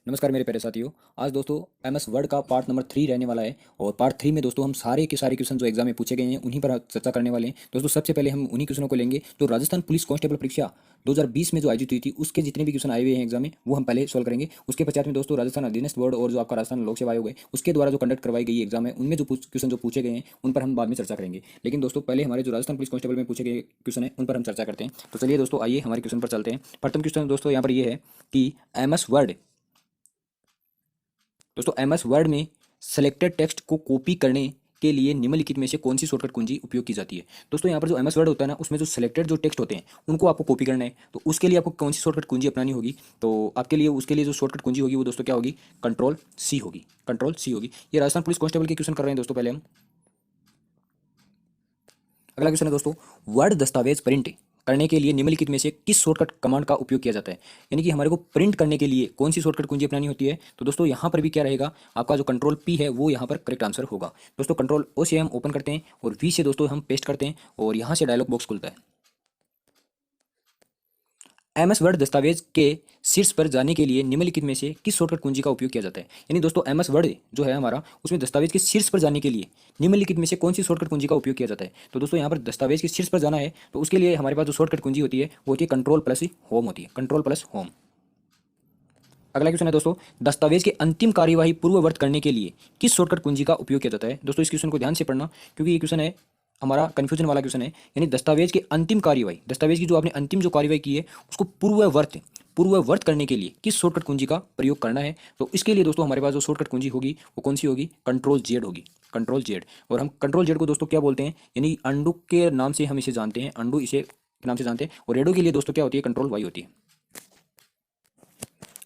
नमस्कार मेरे प्यारे साथियों। आज दोस्तों एमएस वर्ड का पार्ट नंबर 3 रहने वाला है और पार्ट 3 में दोस्तों हम सारे के सारे क्वेश्चन जो एग्जाम में पूछे गए हैं उन्हीं पर चर्चा करने वाले हैं। दोस्तों सबसे पहले हम उन्हीं क्वेश्चनों को लेंगे जो राजस्थान पुलिस कांस्टेबल परीक्षा 2020 में जो आयोजित हुई थी उसके जितने भी क्वेश्चन आए हुए हैं एग्जाम में वो हम पहले सोल्व करेंगे। उसके पश्चात में दोस्तों राजस्थान अधीनस्थ बोर्ड और जो आपका राजस्थान लोक सेवा आयोग है उसके द्वारा जो कंडक्ट करवाई गई एग्जाम है उनमें जो क्वेश्चन जो पूछे गए हैं उन पर हम बाद में चर्चा करेंगे। लेकिन दोस्तों पहले हमारे जो राजस्थान पुलिस कांस्टेबल में पूछे गए क्वेश्चन है उन पर हम चर्चा करते हैं। तो चलिए दोस्तों आइए हमारे क्वेश्चन पर चलते हैं। प्रथम क्वेश्चन दोस्तों यहाँ पर ये है कि एम एस वर्ड में सेलेक्टेड टेक्स्ट को कॉपी करने के लिए निम्नलिखित में से कौन सी शॉर्टकट कुंजी उपयोग की जाती है। दोस्तों यहाँ पर जो एम एस वर्ड होता है ना उसमें जो सेलेक्टेड जो टेक्स्ट होते हैं उनको आपको कॉपी करना है, तो उसके लिए आपको कौन सी शॉर्टकट कुंजी अपनानी होगी। तो आपके लिए उसके लिए जो शॉर्टकट कुंजी होगी वो दोस्तों क्या होगी, कंट्रोल सी होगी। कंट्रोल सी होगी। ये राजस्थान पुलिस कांस्टेबल के क्वेश्चन कर रहे हैं दोस्तों। पहले हम अगला क्वेश्चन है दोस्तों, वर्ड दस्तावेज प्रिंट करने के लिए निम्नलिखित में से किस शॉर्टकट कमांड का उपयोग किया जाता है। यानी कि हमारे को प्रिंट करने के लिए कौन सी शॉर्टकट कुंजी अपनानी होती है। तो दोस्तों यहाँ पर भी क्या रहेगा, आपका जो कंट्रोल पी है वो यहाँ पर करेक्ट आंसर होगा। दोस्तों कंट्रोल ओ से हम ओपन करते हैं और वी से दोस्तों हम पेस्ट करते हैं और यहाँ से डायलॉग बॉक्स खुलता है। एमएस वर्ड दस्तावेज के शीर्ष पर जाने के लिए निम्नलिखित में से किस शॉर्टकट कुंजी का उपयोग किया जाता है। यानी दोस्तों एमएस वर्ड जो है हमारा उसमें दस्तावेज के शीर्ष पर जाने के लिए निम्नलिखित में से कौन सी शॉर्टकट कुंजी का उपयोग किया जाता है। तो दोस्तों यहाँ पर दस्तावेज के शीर्ष पर जाना है तो उसके लिए हमारे पास जो शॉर्टकट कुंजी होती है वो होती है कंट्रोल प्लस होम होती है। Control plus home. अगला क्वेश्चन है दोस्तों, दस्तावेज के अंतिम कार्यवाही पूर्ववर्त करने के लिए किस शॉर्टकट कुंजी का उपयोग किया जाता है। दोस्तों इस क्वेश्चन को ध्यान से पढ़ना क्योंकि ये क्वेश्चन है हमारा कंफ्यूजन वाला क्वेश्चन है। यानी दस्तावेज की अंतिम कार्यवाही, दस्तावेज की जो आपने अंतिम जो कार्यवाही की है उसको पूर्ववर्त करने के लिए किस शॉर्टकट कुंजी का प्रयोग करना है। तो इसके लिए दोस्तों हमारे पास जो शॉर्टकट कुंजी होगी वो कौन सी होगी, कंट्रोल जेड होगी। Control Z. और हम कंट्रोल जेड को दोस्तों क्या बोलते हैं, यानी अंडू के नाम से हम इसे जानते हैं, अंडू इसे के नाम से जानते हैं। और रेडो के लिए दोस्तों क्या होती है, कंट्रोल वाई होती है।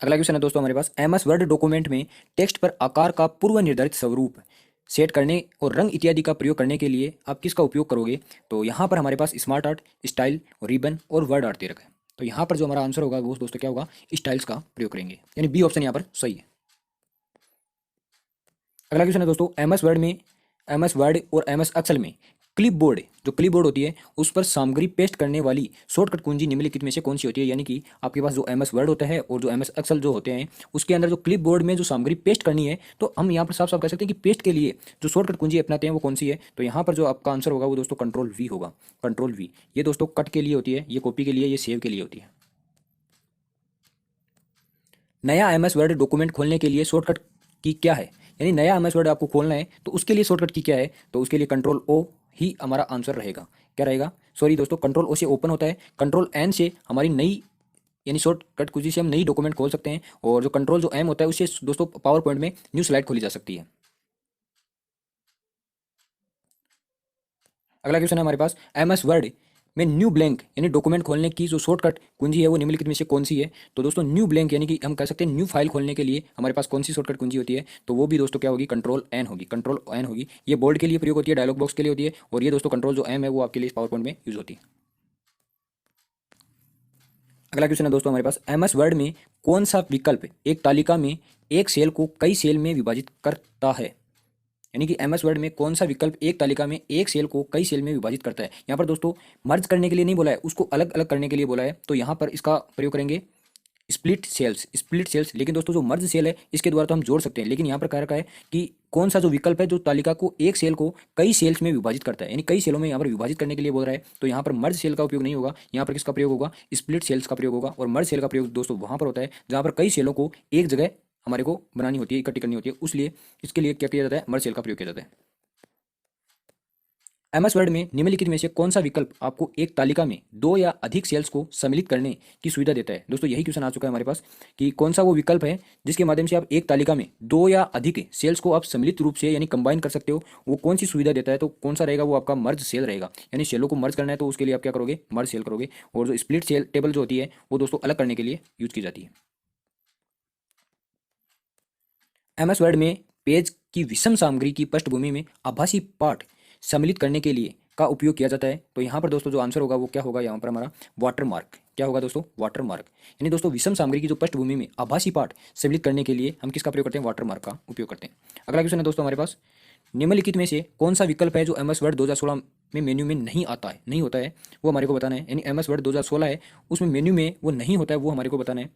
अगला क्वेश्चन है दोस्तों हमारे पास, एमएस वर्ड डॉक्यूमेंट में टेक्स्ट पर आकार का पूर्व निर्धारित स्वरूप सेट करने और रंग इत्यादि का प्रयोग करने के लिए आप किसका उपयोग करोगे। तो यहाँ पर हमारे पास स्मार्ट आर्ट, स्टाइल, रिबन और वर्ड आर्ट दे रखा है। तो यहाँ पर जो हमारा आंसर होगा वो दोस्तों क्या होगा, स्टाइल्स का प्रयोग करेंगे। यानी बी ऑप्शन यहाँ पर सही है। अगला क्वेश्चन है दोस्तों, एम एस वर्ड और एम एस एक्सेल में क्लिप बोर्ड होती है उस पर सामग्री पेस्ट करने वाली शॉर्टकट कुंजी निम्नलिखित में से कौन सी होती है। यानी कि आपके पास जो एम एस वर्ड होता है और जो एम एस एक्सेल जो होते हैं उसके अंदर जो क्लिप बोर्ड में जो सामग्री पेस्ट करनी है तो हम यहाँ पर साफ साफ कह सकते हैं कि पेस्ट के लिए जो शॉर्टकट कुंजी अपनाते हैं वो कौन सी है। तो यहाँ पर जो आपका आंसर होगा वो दोस्तों कंट्रोल वी होगा। Control we. ये दोस्तों कट के लिए होती है, ये कॉपी के लिए, ये सेव के लिए होती है। नया एम एस वर्ड डॉक्यूमेंट खोलने के लिए शॉर्टकट की क्या है। यानी नया एम एस वर्ड आपको खोलना है तो उसके लिए शॉर्टकट की क्या है। तो उसके लिए कंट्रोल ओ ही हमारा आंसर रहेगा। क्या रहेगा, सॉरी दोस्तों, कंट्रोल ओ से ओपन होता है, कंट्रोल एन से हमारी नई यानी शॉर्टकट कुंजी से हम नई डॉक्यूमेंट खोल सकते हैं और जो कंट्रोल जो एम होता है उससे दोस्तों पावर पॉइंट में न्यू स्लाइड खोली जा सकती है। अगला क्वेश्चन है हमारे पास, एम एस वर्ड में न्यू ब्लैंक यानी डॉक्यूमेंट खोलने की जो शॉर्टकट कुंजी है वो निम्नलिखित में से कौन सी है। तो दोस्तों न्यू ब्लैंक यानी कि हम कह सकते हैं न्यू फाइल खोलने के लिए हमारे पास कौन सी शॉर्टकट कुंजी होती है। तो वो भी दोस्तों क्या होगी, कंट्रोल एन होगी। कंट्रोल एन होगी। ये बोर्ड के लिए प्रयोग होती है, डायलॉग बॉक्स के लिए होती है और ये दोस्तों कंट्रोल जो एम है वो आपके लिए पावर पॉइंट में यूज होती है। अगला क्वेश्चन है दोस्तों हमारे पास, एम एस वर्ड में कौन सा विकल्प एक तालिका में एक सेल को कई सेल में विभाजित करता है। यानी कि एम एस वर्ड में कौन सा विकल्प एक तालिका में एक सेल को कई सेल में विभाजित करता है। यहाँ पर दोस्तों मर्ज करने के लिए नहीं बोला है, उसको अलग अलग करने के लिए बोला है। तो यहाँ पर इसका प्रयोग करेंगे स्प्लिट सेल्स। Split sales. लेकिन दोस्तों जो मर्ज सेल है इसके द्वारा तो हम जोड़ सकते हैं, लेकिन यहाँ पर कह रखा है कि कौन सा जो विकल्प है जो तालिका को एक सेल को कई सेल्स में विभाजित करता है, यानी कई सेलों में यहाँ पर विभाजित करने के लिए बोल रहा है। तो यहाँ पर मर्ज सेल का उपयोग नहीं होगा, यहाँ पर किसका प्रयोग होगा, स्प्लिट सेल्स का प्रयोग होगा। और मर्ज सेल का प्रयोग दोस्तों वहाँ पर होता है जहाँ पर कई सेलों को एक जगह हमारे को बनानी होती है, इकट्ठी करनी होती है, उसलिए इसके लिए क्या किया जाता है, मर्ज सेल का प्रयोग किया जाता है। एमएस वर्ड में निम्नलिखित में से कौन सा विकल्प आपको एक तालिका में दो या अधिक सेल्स को सम्मिलित करने की सुविधा देता है। दोस्तों यही क्वेश्चन आ चुका है हमारे पास कि कौन सा वो विकल्प है जिसके माध्यम से आप एक तालिका में दो या अधिक सेल्स को आप सम्मिलित रूप से यानी कंबाइन कर सकते हो, वो कौन सी सुविधा देता है। तो कौन सा रहेगा, वो आपका मर्ज सेल रहेगा। यानी सेलों को मर्ज करना है तो उसके लिए आप क्या करोगे, मर्ज सेल करोगे। और जो स्प्लिट सेल टेबल जो होती है वो दोस्तों अलग करने के लिए यूज की जाती है। एमएस वर्ड में पेज की विषम सामग्री की पृष्ठभूमि में आभासी पाठ सम्मिलित करने के लिए का उपयोग किया जाता है। तो यहाँ पर दोस्तों जो आंसर होगा वो क्या होगा, यहाँ पर हमारा वाटर मार्क। क्या होगा दोस्तों, वाटर मार्क। यानी दोस्तों विषम सामग्री की जो पृष्ठभूमि में आभासी पाठ सम्मिलित करने के लिए हम किसका प्रयोग करते हैं, वाटर मार्क का उपयोग करते हैं। अगला क्वेश्चन है दोस्तों हमारे पास, निम्नलिखित में से कौन सा विकल्प है जो एमएस वर्ड 2016 में मेन्यू में नहीं आता है, नहीं होता है, वो हमारे को बताना है। यानी एमएस वर्ड 2016 है उसमें मेन्यू में वो नहीं होता है, वो हमारे को बताना है।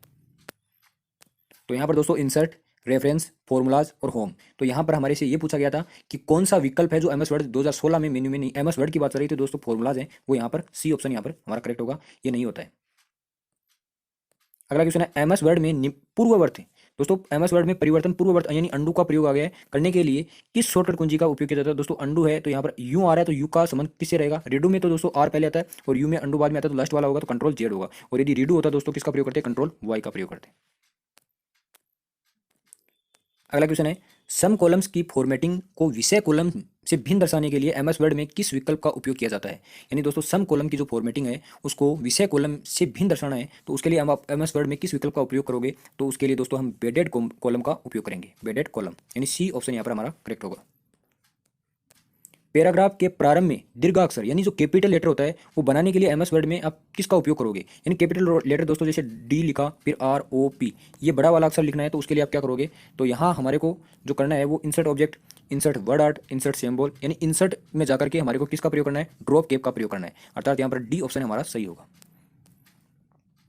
तो यहाँ पर दोस्तों इंसर्ट, रेफरेंस, फॉर्मूलाज और होम। तो यहाँ पर हमारे से ये पूछा गया था कि कौन सा विकल्प है जो एमएस वर्ड 2016 में मेन्यू में नहीं, एमएस वर्ड की बात कर रही थी दोस्तों, फॉर्मूलाज है, वो यहाँ पर सी ऑप्शन यहाँ पर हमारा करेक्ट होगा, ये नहीं होता है। अगला क्वेश्चन है एमएस वर्ड में पूर्ववर्ती, दोस्तों एमएस वर्ड में परिवर्तन पूर्ववर्त यानी अंडू का प्रयोग आ गया है करने के लिए किस शॉर्टकट कुंजी का उपयोग किया जाता है। दोस्तों अंडू है तो यहाँ पर यू आ रहा है, तो यू का संबंध किससे रहेगा, रीडू में तो दोस्तों आर पहले आता है और यू में अंडू बाद में आता है, तो लास्ट वाला होगा तो कंट्रोल जेड होगा। और यदि रीडू होता है दोस्तों किसका प्रयोग करते हैं, कंट्रोल वाई का प्रयोग करते हैं। अगला क्वेश्चन है सम कॉलम्स की फॉर्मेटिंग को विषय कॉलम से भिन्न दर्शाने के लिए एमएस वर्ड में किस विकल्प का उपयोग किया जाता है। यानी दोस्तों सम कॉलम की जो फॉर्मेटिंग है उसको विषय कॉलम से भिन्न दर्शाना है, तो उसके लिए हम आप एमएस वर्ड में किस विकल्प का उपयोग करोगे, तो उसके लिए दोस्तों हम बेडेड कॉलम का उपयोग करेंगे, बेडेड कॉलम, यानी सी ऑप्शन यहाँ पर हमारा करेक्ट होगा। पैराग्राफ के प्रारंभ में दीर्घाक्षर यानी जो कैपिटल लेटर होता है वो बनाने के लिए एमएस वर्ड में आप किसका उपयोग करोगे, यानी कैपिटल लेटर दोस्तों जैसे डी लिखा फिर आर ओ पी, ये बड़ा वाला अक्षर लिखना है, तो उसके लिए आप क्या करोगे, तो यहाँ हमारे को जो करना है वो insert object, insert word art, insert symbol, यानी इंसर्ट में जाकर के हमारे को किसका प्रयोग करना है, ड्रॉप कैप का प्रयोग करना है, अर्थात यहाँ पर डी ऑप्शन हमारा सही होगा।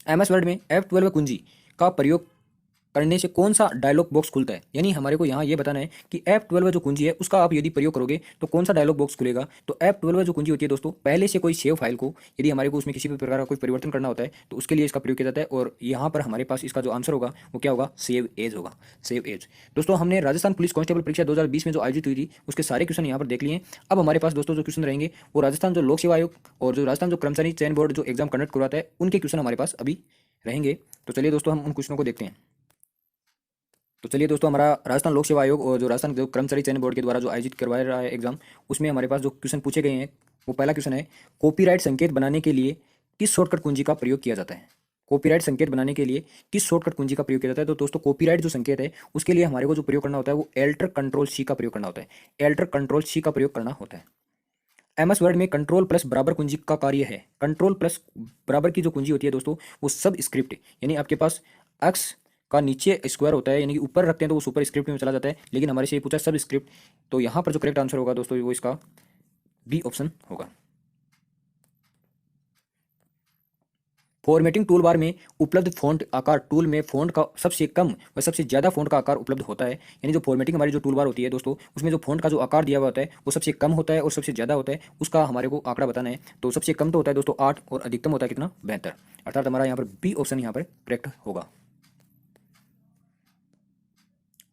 एमएस वर्ड में F12 कुंजी का प्रयोग करने से कौन सा डायलॉग बॉक्स खुलता है, यानी हमारे को यहाँ ये बताना है कि F12 जो कुंजी है उसका आप यदि प्रयोग करोगे तो कौन सा डायलॉग बॉक्स खुलेगा। तो F12 जो कुंजी होती है दोस्तों, पहले से कोई सेव फाइल को यदि हमारे को उसमें किसी भी प्रकार का कोई परिवर्तन करना होता है तो उसके लिए इसका प्रयोग किया जाता है, और यहाँ पर हमारे पास इसका जो आंसर होगा वो क्या होगा, सेव एज होगा, सेव एज। दोस्तों हमने राजस्थान पुलिस कांस्टेबल परीक्षा 2020 में जो आयोजित हुई थी उसके सारे क्वेश्चन यहाँ पर देख लिए। अब हमारे पास दोस्तों जो क्वेश्चन रहेंगे वो राजस्थान जो लोक सेवा आयोग और जो राजस्थान जो कर्मचारी चयन बोर्ड जो एग्जाम कंडक्ट करवाता है उनके क्वेश्चन हमारे पास अभी रहेंगे। तो चलिए दोस्तों हम उन क्वेश्चनों को देखते हैं। तो चलिए दोस्तों हमारा राजस्थान लोक सेवा आयोग और जो राजस्थान जो कर्मचारी चयन बोर्ड के द्वारा जो आयोजित करवाया रहा है एग्जाम, उसमें हमारे पास जो क्वेश्चन पूछे गए हैं वो पहला क्वेश्चन है कॉपीराइट संकेत बनाने के लिए किस शॉर्टकट कुंजी का प्रयोग किया जाता है। कॉपीराइट संकेत बनाने के लिए किस शॉर्टकट कुंजी का प्रयोग किया जाता है। तो दोस्तों कॉपीराइट जो संकेत है उसके लिए हमारे को जो प्रयोग करना होता है वो एल्टर कंट्रोल सी का प्रयोग करना होता है, एल्टर कंट्रोल सी का प्रयोग करना होता है। एमएस वर्ड में कंट्रोल प्लस बराबर कुंजी का कार्य है। कंट्रोल प्लस बराबर की जो कुंजी होती है दोस्तों वो सब स्क्रिप्ट, यानी आपके पास एक्स का नीचे स्क्वायर होता है, यानी कि ऊपर रखते हैं तो वो सुपर स्क्रिप्ट में चला जाता है, लेकिन हमारे से ये पूछा सब स्क्रिप्ट, तो यहाँ पर जो करेक्ट आंसर होगा दोस्तों वो इसका बी ऑप्शन होगा। फॉर्मेटिंग टूल बार में उपलब्ध फ़ॉन्ट आकार टूल में फ़ॉन्ट का सबसे कम व सबसे ज़्यादा फ़ॉन्ट का आकार उपलब्ध होता है। यानी जो फॉर्मेटिंग हमारी जो टूल बार होती है दोस्तों उसमें जो फ़ॉन्ट का जो आकार दिया हुआ होता है वो सबसे कम होता है और सबसे ज़्यादा होता है, उसका हमारे को आंकड़ा बताना है। तो सबसे कम तो होता है दोस्तों 8 और अधिकतम होता है कितना, 72, अर्थात हमारा यहाँ पर बी ऑप्शन यहाँ पर करेक्ट होगा।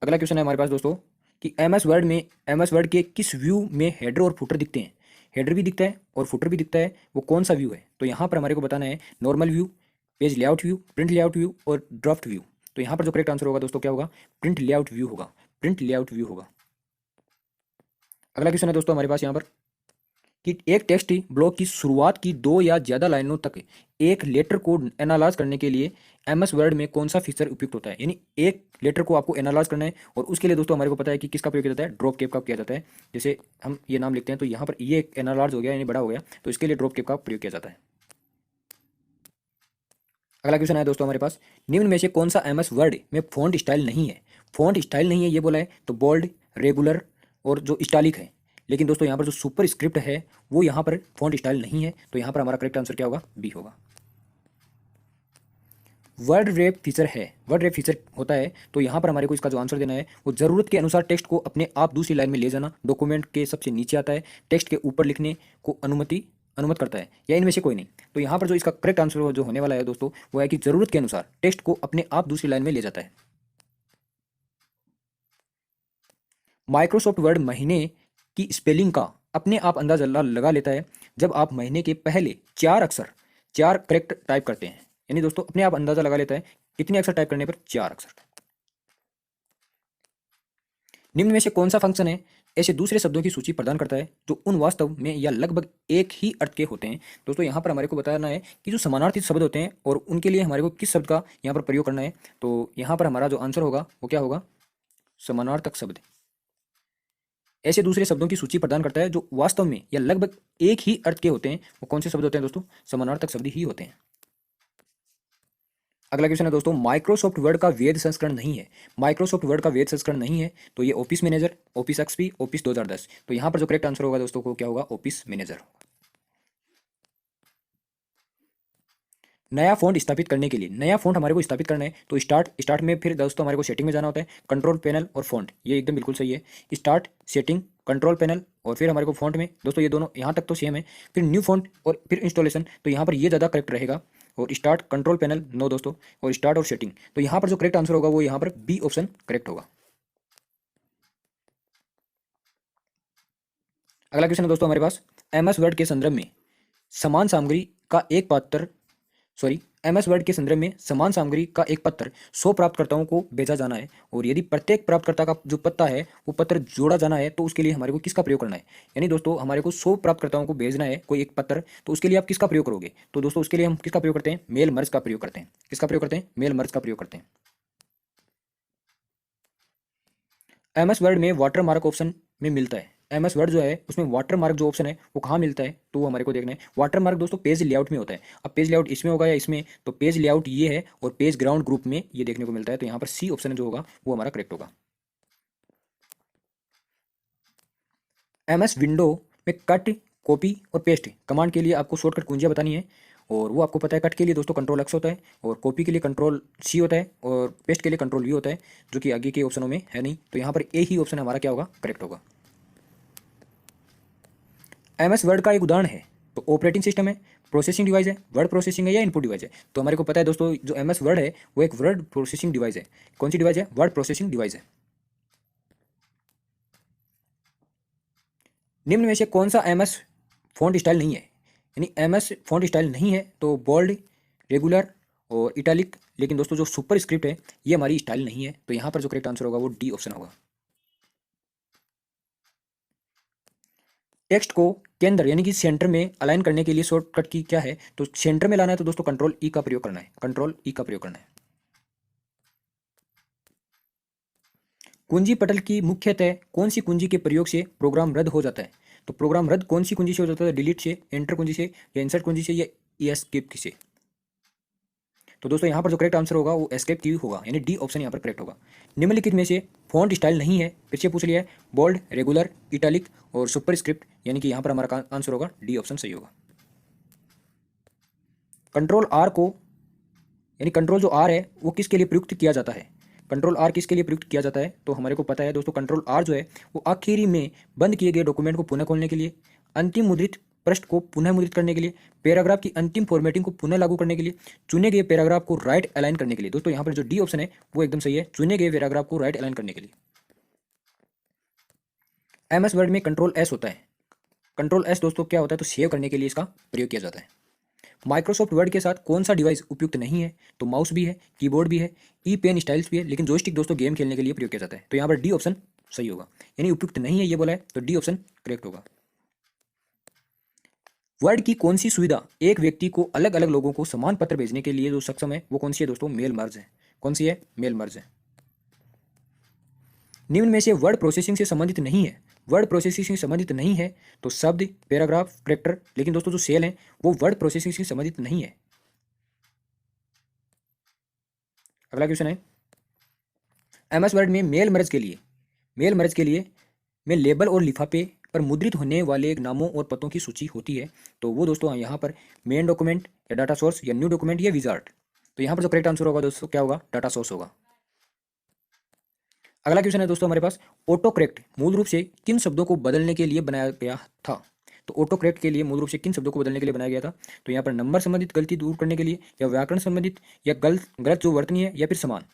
अगला क्वेश्चन है हमारे पास दोस्तों कि एमएस वर्ड के किस व्यू में हेडर और फुटर दिखते हैं। हेडर भी दिखता है और फुटर भी दिखता है, वो कौन सा व्यू है। तो यहाँ पर हमारे को बताना है normal view, page layout view, print layout view और ड्राफ्ट व्यू। तो यहाँ पर जो करेक्ट आंसर होगा दोस्तों क्या होगा, प्रिंट लेआउट व्यू होगा, प्रिंट लेआउट व्यू होगा। अगला क्वेश्चन है दोस्तों हमारे पास यहाँ पर कि एक टेक्स्ट ब्लॉक की शुरुआत की 2 या ज़्यादा लाइनों तक एक लेटर को एनालाइज करने के लिए एमएस वर्ड में कौन सा फीचर उपयुक्त होता है। यानी एक लेटर को आपको एनालाइज करना है और उसके लिए दोस्तों हमारे को पता है कि किसका प्रयोग किया जाता है, ड्रॉप कैप का किया जाता है। जैसे हम ये नाम लिखते हैं तो यहाँ पर ये एक एनालाइज हो गया यानी बड़ा हो गया, तो इसके लिए ड्रॉप कैप का प्रयोग किया जाता है। अगला क्वेश्चन है दोस्तों हमारे पास निम्न में से कौन सा एमएस वर्ड में फॉन्ट स्टाइल नहीं है। फॉन्ट स्टाइल नहीं है ये बोला है तो बोल्ड, रेगुलर और जो स्टाइलिक है, लेकिन दोस्तों यहाँ पर जो सुपर स्क्रिप्ट है वो यहाँ पर फॉन्ट स्टाइल नहीं है, तो यहाँ पर हमारा करेक्ट आंसर क्या होगा, बी होगा। वर्ड रैप फीचर है, वर्ड रैप फीचर होता है तो यहाँ पर हमारे को इसका जो आंसर देना है वो ज़रूरत के अनुसार टेक्स्ट को अपने आप दूसरी लाइन में ले जाना, डॉक्यूमेंट के सबसे नीचे आता है, टेक्स्ट के ऊपर लिखने को अनुमत करता है, या इनमें से कोई नहीं। तो यहाँ पर जो इसका करेक्ट आंसर जो होने वाला है दोस्तों वो है कि ज़रूरत के अनुसार टेक्स्ट को अपने आप दूसरी लाइन में ले जाता है। माइक्रोसॉफ्ट वर्ड महीने की स्पेलिंग का अपने आप अंदाजा लगा लेता है जब आप महीने के पहले 4 अक्षर 4 करेक्ट टाइप करते हैं। यानी दोस्तों अपने आप अंदाजा लगा लेता है कितने अक्षर टाइप करने पर, 4 अक्षर। निम्न में से कौन सा फंक्शन है ऐसे दूसरे शब्दों की सूची प्रदान करता है जो उन वास्तव में या लगभग एक ही अर्थ के होते हैं। दोस्तों यहाँ पर हमारे को बताना है कि जो समानार्थी शब्द होते हैं और उनके लिए हमारे को किस शब्द का यहाँ पर प्रयोग करना है। तो यहाँ पर हमारा जो आंसर होगा वो क्या होगा, समानार्थक शब्द। ऐसे दूसरे शब्दों की सूची प्रदान करता है जो वास्तव में या लगभग एक ही अर्थ के होते हैं, वो कौन से शब्द होते हैं दोस्तों, समानार्थक शब्द ही होते हैं। अगला क्वेश्चन है दोस्तों माइक्रोसॉफ्ट वर्ड का वैध संस्करण नहीं है। माइक्रोसॉफ्ट वर्ड का वैध संस्करण नहीं है तो ये office manager, office XP, office 2010। तो यहाँ पर जो करेक्ट आंसर होगा दोस्तों को क्या होगा, ऑफिस मैनेजर। नया फ़ॉन्ट स्थापित करने के लिए, नया फ़ॉन्ट हमारे को स्थापित करना है तो स्टार्ट में फिर दोस्तों हमारे को सेटिंग में जाना होता है, कंट्रोल पैनल और फ़ॉन्ट, ये एकदम बिल्कुल सही है। स्टार्ट, सेटिंग, कंट्रोल पैनल और फिर हमारे को फ़ॉन्ट में दोस्तों ये दोनों यहाँ तक तो सेम है। फिर न्यू फ़ॉन्ट और फिर इंस्टॉलेशन, तो यहाँ पर ये ज़्यादा करेक्ट रहेगा। और स्टार्ट, कंट्रोल पैनल नो दोस्तों, और स्टार्ट और सेटिंग, तो यहाँ पर जो करेक्ट आंसर होगा वो यहाँ पर बी ऑप्शन करेक्ट होगा। अगला क्वेश्चन है दोस्तों हमारे पास, एमएस वर्ड के संदर्भ में समान सामग्री का एक पत्र सॉरी एमएस वर्ड के संदर्भ में समान सामग्री का एक पत्र 100 प्राप्तकर्ताओं को भेजा जाना है, और यदि प्रत्येक प्राप्तकर्ता का जो पता है वो पत्र जोड़ा जाना है तो उसके लिए हमारे को किसका प्रयोग करना है। यानी दोस्तों हमारे को 100 प्राप्तकर्ताओं को भेजना है कोई एक पत्र, तो उसके लिए आप किसका प्रयोग करोगे, तो दोस्तों उसके लिए हम किसका प्रयोग करते हैं, मेल मर्ज का प्रयोग करते हैं। किसका प्रयोग करते हैं, मेल मर्ज का प्रयोग करते हैं। एमएस वर्ड में वाटर मार्क ऑप्शन में मिलता है, एमएस वर्ड जो है उसमें वाटर मार्क जो ऑप्शन है वो कहाँ मिलता है, तो वो हमारे को देखना है। वाटर मार्क दोस्तों पेज लेआउट में होता है। अब पेज लेआउट इसमें होगा या इसमें, तो पेज लेआउट ये है और पेज ग्राउंड ग्रुप में ये देखने को मिलता है, तो यहाँ पर सी ऑप्शन जो होगा वो हमारा करेक्ट होगा। एमएस विंडो में कट, कॉपी और पेस्ट कमांड के लिए आपको शॉर्टकट कुंजियाँ बतानी है, और वो आपको पता है। कट के लिए दोस्तों कंट्रोल एक्स होता है, और कॉपी के लिए कंट्रोल सी होता है, और पेस्ट के लिए कंट्रोल वी होता है, जो कि आगे के ऑप्शनों में है नहीं, तो यहाँ पर ए ही ऑप्शन हमारा क्या होगा, करेक्ट होगा। एमएस वर्ड का एक उदाहरण है, तो ऑपरेटिंग सिस्टम है, प्रोसेसिंग डिवाइस है, वर्ड प्रोसेसिंग है या इनपुट डिवाइस है, तो हमारे को पता है दोस्तों जो एमएस वर्ड है वो एक वर्ड प्रोसेसिंग डिवाइस है। कौन सी डिवाइस है, वर्ड प्रोसेसिंग डिवाइस है। निम्न में से कौन सा एमएस फॉन्ट स्टाइल नहीं है, यानी एमएस फॉन्ट स्टाइल नहीं है, तो बोल्ड, रेगुलर और इटैलिक, लेकिन दोस्तों जो सुपर स्क्रिप्ट है ये हमारी स्टाइल नहीं है, तो यहाँ पर जो करेक्ट आंसर होगा वो डी ऑप्शन होगा। टेक्स्ट को केंद्र यानी कि सेंटर में अलाइन करने के लिए शॉर्टकट की क्या है, तो सेंटर में लाना है तो दोस्तों कंट्रोल ई का प्रयोग करना है, कंट्रोल ई का प्रयोग करना है। कुंजी पटल की मुख्यतः कौन सी कुंजी के प्रयोग से प्रोग्राम रद्द हो जाता है, तो प्रोग्राम रद्द कौन सी कुंजी से हो जाता है, डिलीट से, एंटर कुंजी से, या इंसर्ट कुंजी से, या एस्केप से। तो दोस्तों यहाँ पर जो करेक्ट आंसर होगा वो एस्केप की होगा, यानी डी ऑप्शन यहाँ पर करेक्ट होगा। निम्नलिखित में से फॉन्ट स्टाइल नहीं है, फिर से पूछ लिया है, बोल्ड, रेगुलर, इटैलिक और सुपर स्क्रिप्ट, यानी कि यहाँ पर हमारा आंसर होगा डी ऑप्शन सही होगा। कंट्रोल आर को, यानी कंट्रोल जो आर है वो किसके लिए प्रयुक्त किया जाता है, कंट्रोल आर किसके लिए प्रयुक्त किया जाता है, तो हमारे को पता है दोस्तों कंट्रोल आर जो है वो आखिरी में बंद किए गए डॉक्यूमेंट को पुनः खोलने के लिए, अंतिम मुद्रित पृष्ठ को पुनः मुद्रित करने के लिए, पैराग्राफ की अंतिम फॉर्मेटिंग को पुनः लागू करने के लिए, चुने गए पैराग्राफ को राइट अलाइन करने के लिए। दोस्तों यहाँ पर जो डी ऑप्शन है वो एकदम सही है, चुने गए पैराग्राफ को राइट अलाइन करने के लिए। एमएस वर्ड में कंट्रोल एस होता है, कंट्रोल एस दोस्तों क्या होता है, तो सेव करने के लिए इसका प्रयोग किया जाता है। माइक्रोसॉफ्ट वर्ड के साथ कौन सा डिवाइस उपयुक्त नहीं है, तो माउस भी है, कीबोर्ड भी है, ई पेन स्टाइल्स भी है, लेकिन जॉयस्टिक दोस्तों गेम खेलने के लिए प्रयोग किया जाता है, तो यहाँ पर डी ऑप्शन सही होगा, यानी उपयुक्त नहीं है ये बोला है, तो डी ऑप्शन करेक्ट होगा। वर्ड की कौन सी सुविधा एक व्यक्ति को अलग अलग लोगों को समान पत्र भेजने के लिए जो सक्षम है वो कौन सी है दोस्तों, मेल मर्ज है। कौन सी है, मेल मर्ज है। निम्न में से वर्ड प्रोसेसिंग से संबंधित नहीं है, वर्ड प्रोसेसिंग से संबंधित नहीं है, तो शब्द, पैराग्राफ, कैरेक्टर, लेकिन दोस्तों जो सेल है वो वर्ड प्रोसेसिंग से संबंधित नहीं है। अगला क्वेश्चन है, एमएस वर्ड में मेल मर्ज के लिए, मेल मर्ज के लिए में लेबल और लिफाफे पर मुद्रित होने वाले नामों और पतों की सूची होती है, तो वो दोस्तों यहाँ पर मेन डॉक्यूमेंट या डाटा सोर्स या न्यू डॉक्यूमेंट या विजार्ट, तो यहाँ पर जो करेक्ट आंसर होगा दोस्तों क्या होगा, डाटा सोर्स होगा। अगला क्वेश्चन है दोस्तों हमारे पास, ऑटो करेक्ट मूल रूप से किन शब्दों को बदलने के लिए बनाया गया था, तो ऑटो करेक्ट के लिए मूल रूप से किन शब्दों को बदलने के लिए बनाया गया था, तो यहाँ पर नंबर संबंधित गलती दूर करने के लिए, या व्याकरण संबंधित, या गलत गलत जो वर्तनी है, या फिर समान,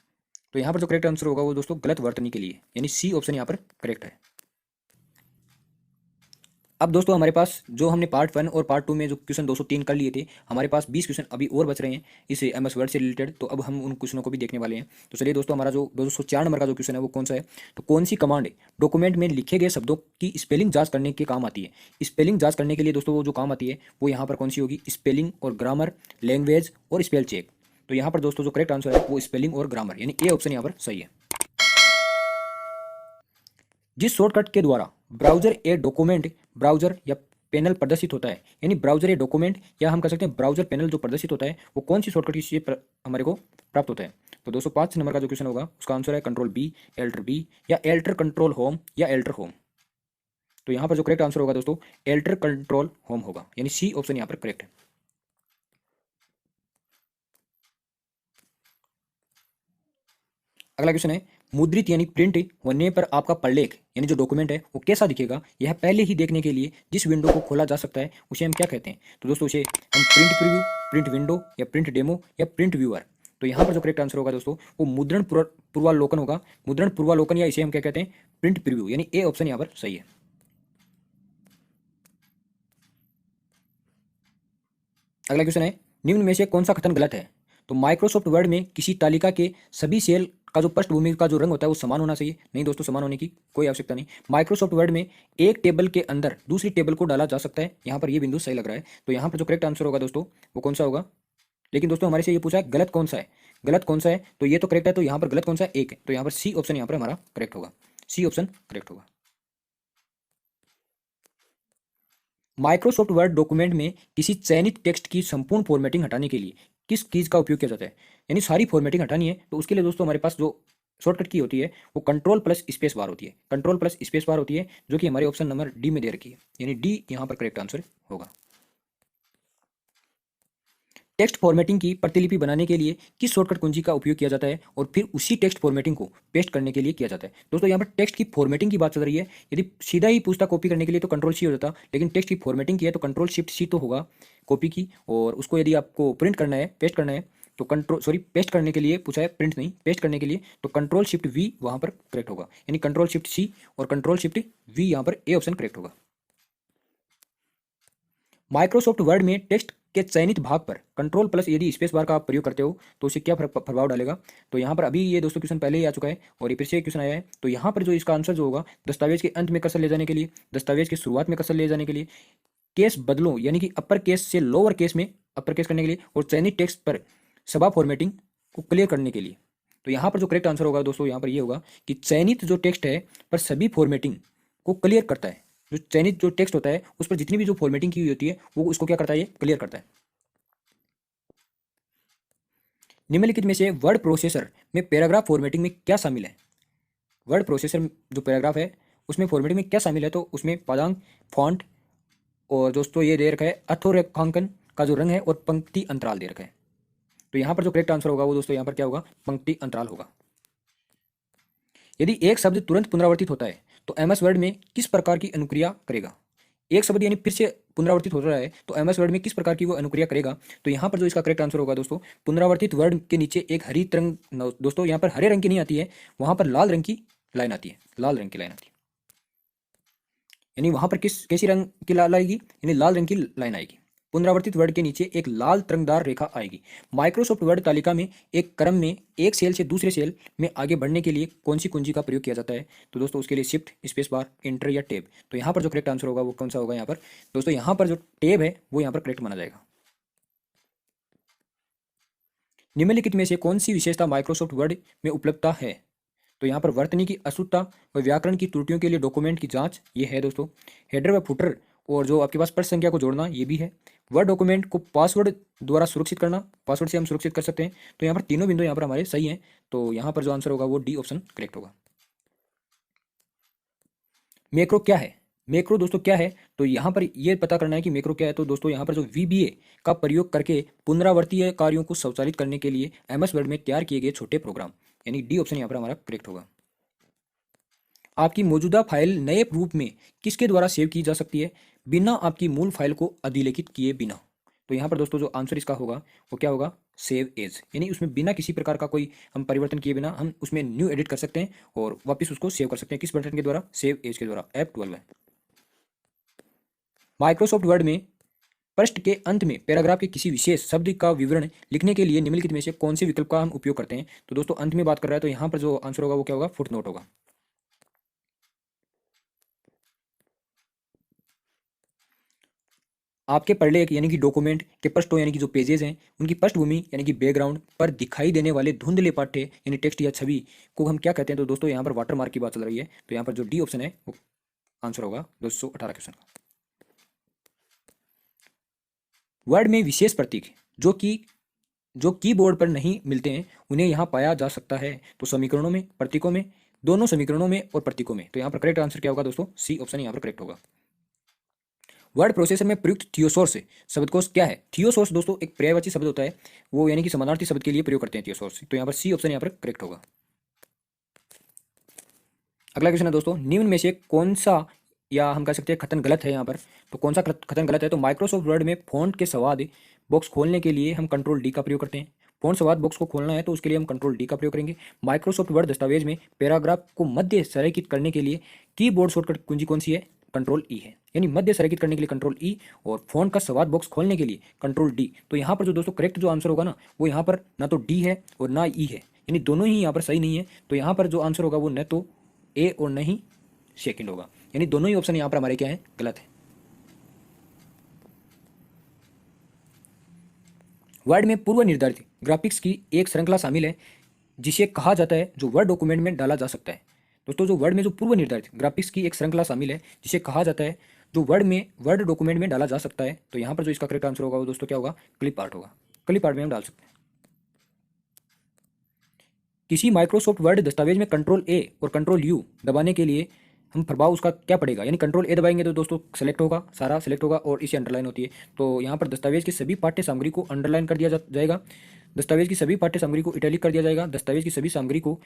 तो यहाँ पर जो करेक्ट आंसर होगा वो दोस्तों गलत वर्तनी के लिए, यानी सी ऑप्शन यहाँ पर करेक्ट है। अब दोस्तों हमारे पास जो हमने पार्ट 1 और पार्ट 2 में जो क्वेश्चन 203 कर लिए थे, हमारे पास 20 क्वेश्चन अभी और बच रहे हैं इस एमएस वर्ड से रिलेटेड, तो अब हम उन क्वेश्चनों को भी देखने वाले हैं। तो चलिए दोस्तों, हमारा जो 204 नंबर का जो क्वेश्चन है वो कौन सा है, तो कौन सी कमांड डॉक्यूमेंट में लिखे गए शब्दों की स्पेलिंग जांच करने के काम आती है। स्पेलिंग जांच करने के लिए दोस्तों वो जो काम आती है वो यहाँ पर कौन सी होगी, स्पेलिंग और ग्रामर, लैंग्वेज और स्पेल चेक, तो यहाँ पर दोस्तों जो करेक्ट आंसर है वो स्पेलिंग और ग्रामर, यानी ए ऑप्शन यहाँ पर सही है। जिस शॉर्टकट के द्वारा ब्राउजर ए डॉक्यूमेंट ब्राउजर या पैनल प्रदर्शित होता है, यानी ब्राउजर ए डॉक्यूमेंट या हम कह सकते हैं ब्राउजर पैनल जो प्रदर्शित होता है वो कौन सी शॉर्टकट से हमारे को प्राप्त होता है, तो 205 नंबर का जो क्वेश्चन होगा उसका आंसर है कंट्रोल बी, एल्टर बी, या एल्टर कंट्रोल होम, या एल्टर होम, तो यहाँ पर जो करेक्ट आंसर होगा दोस्तों एल्टर कंट्रोल होम होगा, यानी सी ऑप्शन यहाँ पर करेक्ट है। अगला क्वेश्चन है, मुद्रित यानी प्रिंट होने पर आपका प्रलेख यानी जो डॉक्यूमेंट है वो कैसा दिखेगा, यह पहले ही देखने के लिए जिस विंडो को खोला जा सकता है उसे हम क्या कहते हैं। तो दोस्तों उसे हम प्रिंट प्रीव्यू, प्रिंट विंडो या प्रिंट डेमो या प्रिंट व्यूअर। तो यहाँ पर जो करेक्ट आंसर होगा दोस्तों वो मुद्रण पूर्वालोकन होगा, मुद्रण पूर्वालोकन, या इसे हम क्या कहते हैं, प्रिंट प्रीव्यू, यानी ए ऑप्शन यहाँ पर सही है। अगला क्वेश्चन है, निम्न में से कौन सा कथन गलत है। तो माइक्रोसॉफ्ट वर्ड में किसी तालिका के सभी सेल का जो पृष्ठभूमि का जो रंग होता है वो समान होना चाहिए। नहीं दोस्तों, समान होने की कोई आवश्यकता नहीं। माइक्रोसॉफ्ट वर्ड में एक टेबल के अंदर दूसरी टेबल को डाला जा सकता है, यहाँ पर ये बिंदु सही लग रहा है। तो यहाँ पर जो करेक्ट आंसर होगा दोस्तों वो कौन सा होगा। लेकिन दोस्तों हमारे से ये पूछा है गलत कौन सा है, गलत कौन सा है, तो ये तो करेक्ट है। तो यहाँ पर गलत कौन सा है, एक है। तो यहाँ पर सी ऑप्शन यहाँ पर हमारा करेक्ट होगा, सी ऑप्शन करेक्ट होगा। माइक्रोसॉफ्ट वर्ड डॉक्यूमेंट में किसी चयनित टेक्स्ट की संपूर्ण फॉर्मेटिंग हटाने के लिए किस कीज का उपयोग किया जाता है। यानी सारी फॉर्मेटिंग हटानी है तो उसके लिए दोस्तों हमारे पास जो शॉर्टकट की होती है वो कंट्रोल प्लस स्पेस बार होती है, कंट्रोल प्लस स्पेस बार होती है, जो कि हमारे ऑप्शन नंबर डी में दे रखी है, यानी डी यहाँ पर करेक्ट आंसर होगा। टेक्स्ट फॉर्मेटिंग की प्रतिलिपि बनाने के लिए किस शॉर्टकट कुंजी का उपयोग किया जाता है और फिर उसी टेक्स्ट फॉर्मेटिंग को पेस्ट करने के लिए किया जाता है। दोस्तों यहाँ पर टेक्स्ट की फॉर्मेटिंग की बात चल रही है। यदि सीधा ही पूछता कॉपी करने के लिए तो कंट्रोल सी हो जाता, लेकिन टेक्स्ट की फॉर्मेटिंग की है तो कंट्रोल शिफ्ट सी तो होगा कॉपी की, और उसको यदि आपको प्रिंट करना है, पेस्ट करना है तो पेस्ट करने के लिए पूछा है, प्रिंट नहीं, पेस्ट करने के लिए, तो कंट्रोल शिफ्ट वी वहाँ पर करेक्ट होगा, यानी कंट्रोल शिफ्ट सी और कंट्रोल शिफ्ट वी यहाँ पर ए ऑप्शन करेक्ट होगा। माइक्रोसॉफ्ट वर्ड में टेक्स्ट के चयनित भाग पर कंट्रोल प्लस यदि स्पेस बार का आप प्रयोग करते हो तो उसे क्या प्रभाव डालेगा। तो यहाँ पर अभी ये दोस्तों क्वेश्चन पहले ही आ चुका है और ये फिर से क्वेश्चन आया है। तो यहाँ पर जो इसका आंसर जो होगा, दस्तावेज के अंत में कर्सर ले जाने के लिए, दस्तावेज की शुरुआत में कर्सर ले जाने के लिए, केस बदलो यानी कि अपर केस से लोअर केस में अपर केस करने के लिए, और चयनित टेक्स्ट पर सभा फॉर्मेटिंग को क्लियर करने के लिए। तो यहाँ पर जो करेक्ट आंसर होगा दोस्तों यहाँ पर ये होगा कि चयनित जो टेक्स्ट है पर सभी फॉर्मेटिंग को क्लियर करता है। जो चयनित जो टेक्स्ट होता है उस पर जितनी भी जो फॉर्मेटिंग की हुई होती है वो उसको क्या करता है, ये क्लियर करता है। निम्नलिखित में से वर्ड प्रोसेसर में पैराग्राफ फॉर्मेटिंग में क्या शामिल है। वर्ड प्रोसेसर जो पैराग्राफ है उसमें फॉर्मेटिंग में क्या शामिल है, तो उसमें पदांक, फॉन्ट, और दोस्तों ये दे रखा है अधोरेखांकन का जो रंग है, और पंक्ति अंतराल दे रखा है। तो यहाँ पर जो करेक्ट आंसर होगा वो दोस्तों यहाँ पर क्या होगा, पंक्ति अंतराल होगा। यदि एक शब्द तुरंत पुनरावर्तित होता है तो एमएस वर्ड में किस प्रकार की अनुक्रिया करेगा। एक शब्द यानी फिर से पुनरावर्तित हो रहा है तो एमएस वर्ड में किस प्रकार की वो अनुक्रिया करेगा। तो यहाँ पर जो इसका करेक्ट आंसर होगा दोस्तों, पुनरावर्तित वर्ड के नीचे एक हरी तरंग, दोस्तों यहाँ पर हरे रंग की नहीं आती है, वहां पर लाल रंग की लाइन आती है, लाल रंग की लाइन आती है। यानी वहां पर कैसी रंग की लाइन आएगी, यानी लाल रंग की लाइन आएगी। पुनरावर्तित वर्ड के नीचे एक लाल तरंगदार रेखा आएगी। माइक्रोसॉफ्ट वर्ड तालिका में एक क्रम में एक सेल से दूसरे सेल में आगे बढ़ने के लिए कौन सी कुंजी का प्रयोग किया जाता है। तो दोस्तों उसके लिए शिफ्ट, स्पेस बार, एंटर या टेब। तो यहाँ पर जो करेक्ट आंसर होगा वो कौन सा होगा यहाँ पर दोस्तों, यहाँ पर जो टेब है वो यहाँ पर करेक्ट माना जाएगा। निम्नलिखित में से कौन सी विशेषता माइक्रोसॉफ्ट वर्ड में उपलब्धता है। तो यहाँ पर वर्तनी की अशुद्धता व व्याकरण की त्रुटियों के लिए डॉक्यूमेंट की जांच, ये है दोस्तों। हेडर व फुटर और जो आपके पास पृष्ठ संख्या को जोड़ना, ये भी है। वर्ड डॉक्यूमेंट को पासवर्ड द्वारा सुरक्षित करना, पासवर्ड से हम सुरक्षित कर सकते हैं। तो यहाँ पर तीनों बिंदु यहाँ पर हमारे सही हैं। तो यहाँ पर जो आंसर होगा वो डी ऑप्शन करेक्ट होगा। मैक्रो क्या है, मैक्रो दोस्तों क्या है, तो यहाँ पर ये पता करना है कि मैक्रो क्या है। तो दोस्तों यहाँ पर जो VBA का प्रयोग करके पुनरावर्तीय कार्यों को स्वचालित करने के लिए MS वर्ड में तैयार किए गए छोटे प्रोग्राम, यानी डी ऑप्शन यहाँ पर हमारा करेक्ट होगा। आपकी मौजूदा फाइल नए रूप में किसके द्वारा सेव की जा सकती है, बिना आपकी मूल फाइल को अधिलेखित किए बिना। तो यहाँ पर दोस्तों जो आंसर इसका होगा वो क्या होगा, सेव एज, यानी उसमें बिना किसी प्रकार का कोई हम परिवर्तन किए बिना हम उसमें न्यू एडिट कर सकते हैं और वापस उसको सेव कर सकते हैं। किस बटन के द्वारा, सेव एज के द्वारा, F12 है। माइक्रोसॉफ्ट वर्ड में पृष्ठ के अंत में पैराग्राफ के किसी विशेष शब्द का विवरण लिखने के लिए निम्नलिखित में से कौन से विकल्प का हम उपयोग करते हैं। तो दोस्तों अंत में बात कर रहा है तो यहाँ पर जो आंसर होगा वो क्या होगा, फुटनोट होगा। आपके प्रलेख यानी कि डॉक्यूमेंट के पृष्ठों यानी कि जो पेजेस हैं उनकी पृष्ठभूमि यानी कि बैकग्राउंड पर दिखाई देने वाले धुंधले पाठ्य यानी टेक्स्ट या छवि को हम क्या कहते हैं। तो दोस्तों यहाँ पर वाटरमार्क की बात चल रही है। तो यहाँ पर जो डी ऑप्शन है वो आंसर होगा 218 क्वेश्चन का। वर्ड में विशेष प्रतीक जो कीबोर्ड पर नहीं मिलते हैं उन्हें यहाँ पाया जा सकता है। तो समीकरणों में, प्रतीकों में, दोनों समीकरणों में और प्रतीकों में। तो यहाँ पर करेक्ट आंसर क्या होगा दोस्तों, सी ऑप्शन यहाँ पर करेक्ट होगा। वर्ड प्रोसेसर में प्रयुक्त थियोसॉर्स शब्दकोश क्या है। थियोसॉर्स दोस्तों एक पर्यायवाची शब्द होता है, वो यानी कि समानार्थी शब्द के लिए प्रयोग करते हैं थियोसॉर्स। तो यहाँ पर सी ऑप्शन यहाँ पर करेक्ट होगा। अगला क्वेश्चन है दोस्तों, निम्न में से कौन सा, या हम कह सकते हैं कथन गलत है यहाँ पर। तो कौन सा कथन गलत है? तो माइक्रोसॉफ्ट वर्ड में फ़ॉन्ट के संवाद बॉक्स खोलने के लिए हम कंट्रोल डी का प्रयोग करते हैं। फ़ॉन्ट संवाद बॉक्स को खोलना है तो उसके लिए हम कंट्रोल डी का प्रयोग करेंगे। माइक्रोसॉफ्ट वर्ड दस्तावेज में पैराग्राफ को मध्य संरेखित करने के लिए कीबोर्ड शॉर्टकट कुंजी कौन सी है? कंट्रोल ई है। यानी मध्य संरेखित करने के लिए कंट्रोल ई और फ़ॉन्ट का संवाद बॉक्स खोलने के लिए कंट्रोल डी। तो यहाँ पर जो दोस्तों करेक्ट जो आंसर होगा ना, वो यहाँ पर ना तो डी है और ना ई है, यानी दोनों ही यहाँ पर सही नहीं है। तो यहाँ पर जो आंसर होगा वो न तो ए और न ही सेकंड होगा, यानी दोनों ही ऑप्शन यहाँ पर हमारे क्या है? गलत है। वर्ड में पूर्व निर्धारित ग्राफिक्स की एक श्रृंखला शामिल है जिसे कहा जाता है जो वर्ड डॉक्यूमेंट में डाला जा सकता है। दोस्तों जो वर्ड में जो पूर्व निर्धारित ग्राफिक्स की एक श्रृंखला शामिल है जिसे कहा जाता है जो वर्ड डॉक्यूमेंट में डाला जा सकता है, तो यहाँ पर जो इसका करेक्ट आंसर होगा वो दोस्तों क्या होगा? क्लिप आर्ट होगा। क्लिप आर्ट में हम डाल सकते हैं। किसी माइक्रोसॉफ्ट वर्ड दस्तावेज में कंट्रोल ए और कंट्रोल यू दबाने के लिए हम प्रभाव उसका क्या पड़ेगा? यानी कंट्रोल ए दबाएंगे तो दोस्तों सेलेक्ट होगा, सारा सेलेक्ट होगा और इसे अंडरलाइन होती है। तो यहाँ पर दस्तावेज की सभी पाठ्य सामग्री को अंडरलाइन कर दिया जाएगा, दस्तावेज की सभी पाठ्य सामग्री को इटैलिक कर दिया जाएगा, दस्तावेज की सभी सामग्री को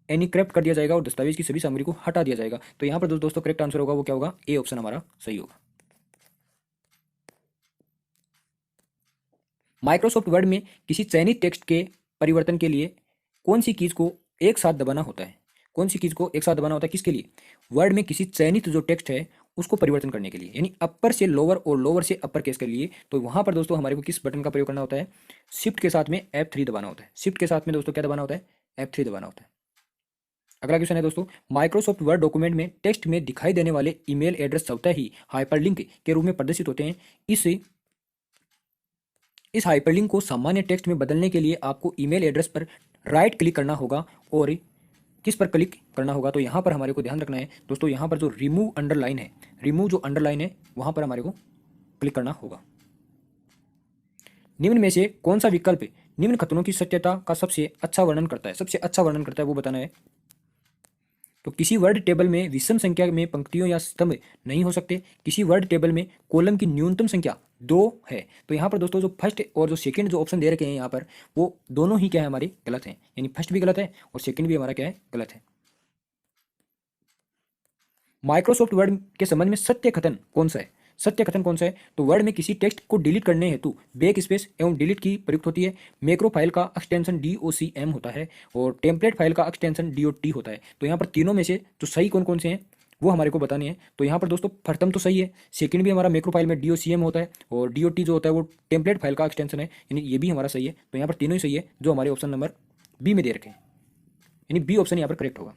एनिक्रिप्ट कर दिया जाएगा और दस्तावेज की सभी सामग्री को हटा दिया जाएगा। तो यहाँ पर दोस्तों करेक्ट आंसर होगा वो क्या होगा? ए ऑप्शन हमारा सही होगा। माइक्रोसॉफ्ट वर्ड में किसी चयनित टेक्स्ट के परिवर्तन के लिए कौन सी कीज को एक साथ दबाना होता है? कौन सी कीज को एक साथ दबाना होता है? किसके लिए? वर्ड में किसी चयनित जो टेक्स्ट है उसको परिवर्तन करने के लिए, यानी अपर से लोअर और लोअर से अपर केस के लिए। तो वहां पर दोस्तों हमारे को किस बटन का प्रयोग करना होता है? शिफ्ट के साथ में F3 दबाना होता है। शिफ्ट के साथ में दोस्तों क्या दबाना होता है? F3 दबाना होता है। अगला क्वेश्चन है दोस्तों, माइक्रोसॉफ्ट वर्ड डॉक्यूमेंट में टेक्स्ट में दिखाई देने वाले ईमेल एड्रेस स्वतः ही हाइपरलिंक के रूप में प्रदर्शित होते हैं। इस हाइपरलिंक को सामान्य टेक्स्ट में बदलने के लिए आपको ईमेल एड्रेस पर राइट क्लिक करना होगा और किस पर क्लिक करना होगा? तो यहाँ पर हमारे को ध्यान रखना है दोस्तों, यहाँ पर जो रिमूव अंडरलाइन है, रिमूव जो अंडरलाइन है वहाँ पर हमारे को क्लिक करना होगा। निम्न में से कौन सा विकल्प निम्न कथनों की सत्यता का सबसे अच्छा वर्णन करता है? सबसे अच्छा वर्णन करता है वो बताना है। तो किसी वर्ड टेबल में विषम संख्या में पंक्तियों या स्तंभ नहीं हो सकते। किसी वर्ड टेबल में कॉलम की न्यूनतम संख्या 2 है। तो यहाँ पर दोस्तों जो फर्स्ट और जो सेकंड जो ऑप्शन दे रखे हैं यहाँ पर, वो दोनों ही क्या है? हमारे गलत हैं, यानी फर्स्ट भी गलत है और सेकंड भी हमारा क्या है? गलत है। माइक्रोसॉफ्ट वर्ड के संबंध में सत्य कथन कौन सा है? सत्य कथन कौन सा है? तो वर्ड में किसी टेक्स्ट को डिलीट करने हेतु बैक स्पेस एवं डिलीट की प्रयुक्त होती है। मैक्रो फाइल का एक्सटेंशन DOCM होता है और टेम्पलेट फाइल का एक्सटेंशन DOT होता है। तो यहाँ पर तीनों में से जो सही कौन कौन से हैं वो हमारे को बताने हैं। तो यहाँ पर दोस्तों प्रथम तो सही है, सेकंड भी हमारा मैक्रो फाइल में DOCM होता है और DOT जो होता है वो टेम्पलेट फाइल का एक्सटेंशन है, यानी ये भी हमारा सही है। तो यहाँ पर तीनों ही सही है जो हमारे ऑप्शन नंबर बी में दे रखे हैं, यानी बी ऑप्शन यहाँ पर करेक्ट होगा।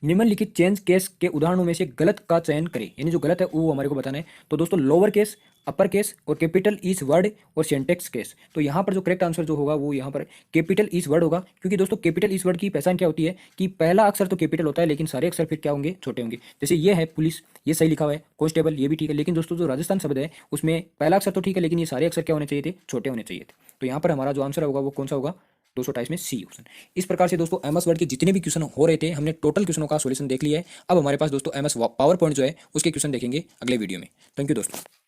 निम्नलिखित चेंज केस के उदाहरणों में से गलत का चयन करें, यानी जो गलत है वो हमारे को बताना है। तो दोस्तों लोअर केस, अपर केस और कैपिटल ईच वर्ड और सिंटेक्स केस। तो यहाँ पर जो करेक्ट आंसर जो होगा वो यहाँ पर कैपिटल ईच वर्ड होगा, क्योंकि दोस्तों कैपिटल ईच वर्ड की पहचान क्या होती है कि पहला अक्षर तो कैपिटल होता है लेकिन सारे अक्षर फिर क्या होंगे? छोटे होंगे। जैसे ये है पुलिस, ये सही लिखा हुआ है, कांस्टेबल ये भी ठीक है, लेकिन दोस्तों जो राजस्थान शब्द है उसमें पहला अक्षर तो ठीक है लेकिन ये सारे अक्षर क्या होने चाहिए थे? छोटे होने चाहिए थे। तो यहाँ पर हमारा जो आंसर होगा वो कौन सा होगा? 228 में सी ऑप्शन। इस प्रकार से दोस्तों MS वर्ड के जितने भी क्वेश्चन हो रहे थे हमने टोटल क्वेश्चनों का सॉल्यूशन देख लिया है। अब हमारे पास दोस्तों MS पावर पॉइंट जो है उसके क्वेश्चन देखेंगे अगले वीडियो में। थैंक यू दोस्तों।